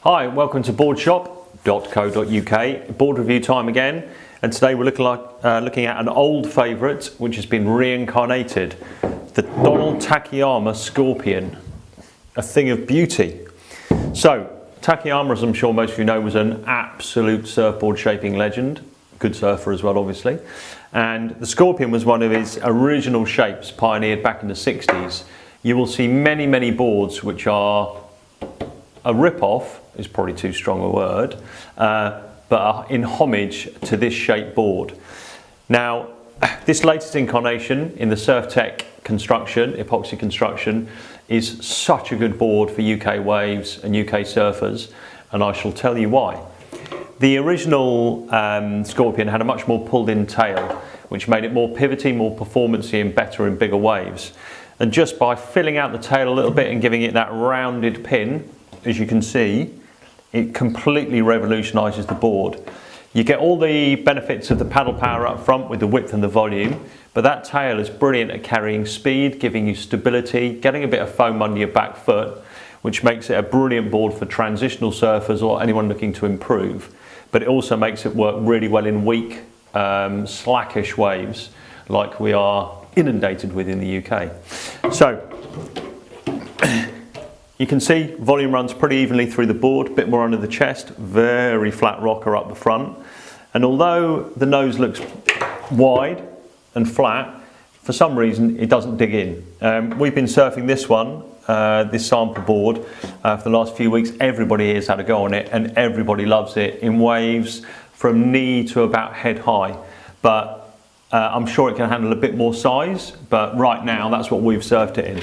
Hi, welcome to boardshop.co.uk, board review time again, and today we're looking at an old favourite which has been reincarnated, the Takayama Scorpion, a thing of beauty. So, Takayama, as I'm sure most of you know, was an absolute surfboard shaping legend, good surfer as well obviously, and the Scorpion was one of his original shapes pioneered back in the 60s. You will see many boards which are a rip-off, is probably too strong a word, but are in homage to this shape board. Now, this latest incarnation in the Surftech construction, epoxy construction, is such a good board for UK waves and UK surfers, and I shall tell you why. The original Scorpion had a much more pulled-in tail, which made it more pivoty, more performancy, and better in bigger waves. And just by filling out the tail a little bit and giving it that rounded pin, as you can see, it completely revolutionises the board. You get all the benefits of the paddle power up front with the width and the volume, but that tail is brilliant at carrying speed, giving you stability, getting a bit of foam under your back foot, which makes it a brilliant board for transitional surfers or anyone looking to improve. But it also makes it work really well in weak, slackish waves like we are inundated with in the UK. So, you can see volume runs pretty evenly through the board, a bit more under the chest, very flat rocker up the front. And although the nose looks wide and flat, for some reason it doesn't dig in. We've been surfing this one, this sample board, for the last few weeks. Everybody here's had a go on it and everybody loves it in waves from knee to about head high. But I'm sure it can handle a bit more size, but right now that's what we've surfed it in.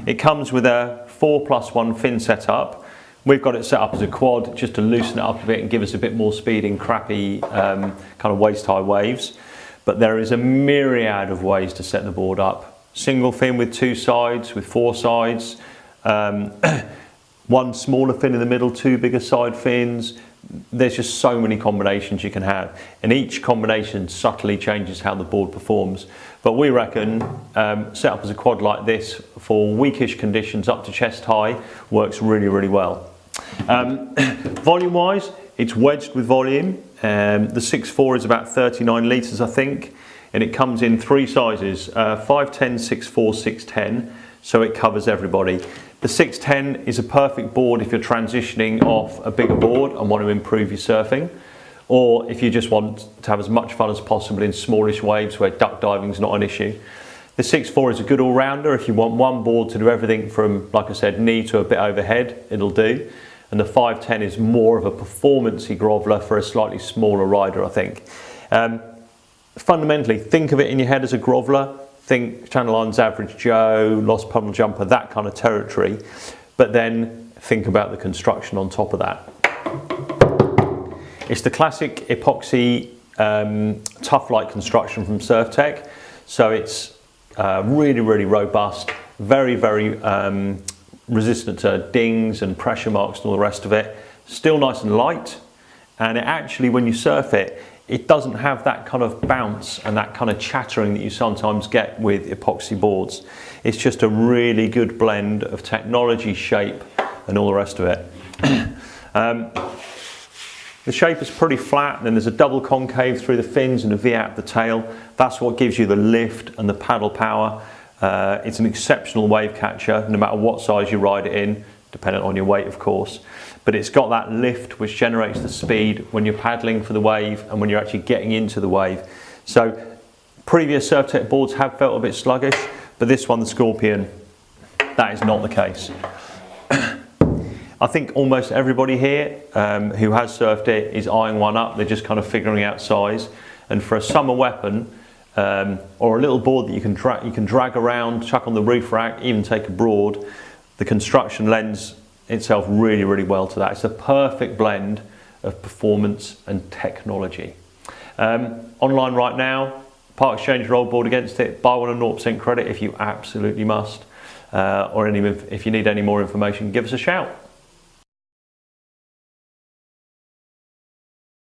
It comes with a 4+1 fin setup. We've got it set up as a quad just to loosen it up a bit and give us a bit more speed in crappy kind of waist high waves. But there is a myriad of ways to set the board up. Single fin with 2 sides, with 4 sides, one smaller fin in the middle, 2 bigger side fins. There's just so many combinations you can have, and each combination subtly changes how the board performs. But we reckon set up as a quad like this for weakish conditions up to chest high works really well. Volume wise, it's wedged with volume. The 6.4 is about 39 litres I think, and it comes in 3 sizes, 510, 6.4, 610, so it covers everybody. The 610 is a perfect board if you're transitioning off a bigger board and want to improve your surfing, or if you just want to have as much fun as possible in smallish waves where duck diving is not an issue. The 6.4 is a good all-rounder if you want one board to do everything from, like I said, knee to a bit overhead, it'll do. And the 510 is more of a performance-y groveler for a slightly smaller rider, I think. Fundamentally, think of it in your head as a groveler. Think Channel Islands Average Joe, Lost Puddle Jumper, that kind of territory, but then think about the construction on top of that. It's the classic epoxy TufLite construction from Surftech, so it's really robust, very resistant to dings and pressure marks and all the rest of it. Still nice and light, and it actually, when you surf it, it doesn't have that kind of bounce and that kind of chattering that you sometimes get with epoxy boards. It's just a really good blend of technology, shape, and all the rest of it. The shape is pretty flat, and then there's a double concave through the fins and a V out the tail. That's what gives you the lift and the paddle power. It's an exceptional wave catcher, no matter what size you ride it in, dependent on your weight of course. But it's got that lift which generates the speed when you're paddling for the wave and when you're actually getting into the wave. So previous Surftech boards have felt a bit sluggish, but this one, the Scorpion, that is not the case. I think almost everybody here who has surfed it is eyeing one up. They're just kind of figuring out size. And for a summer weapon, or a little board that you can drag around, chuck on the roof rack, even take abroad, the construction lends itself really well to that. It's a perfect blend of performance and technology. Online right now, part exchange your old board against it, buy one at 0% credit if you absolutely must, or if you need any more information, give us a shout.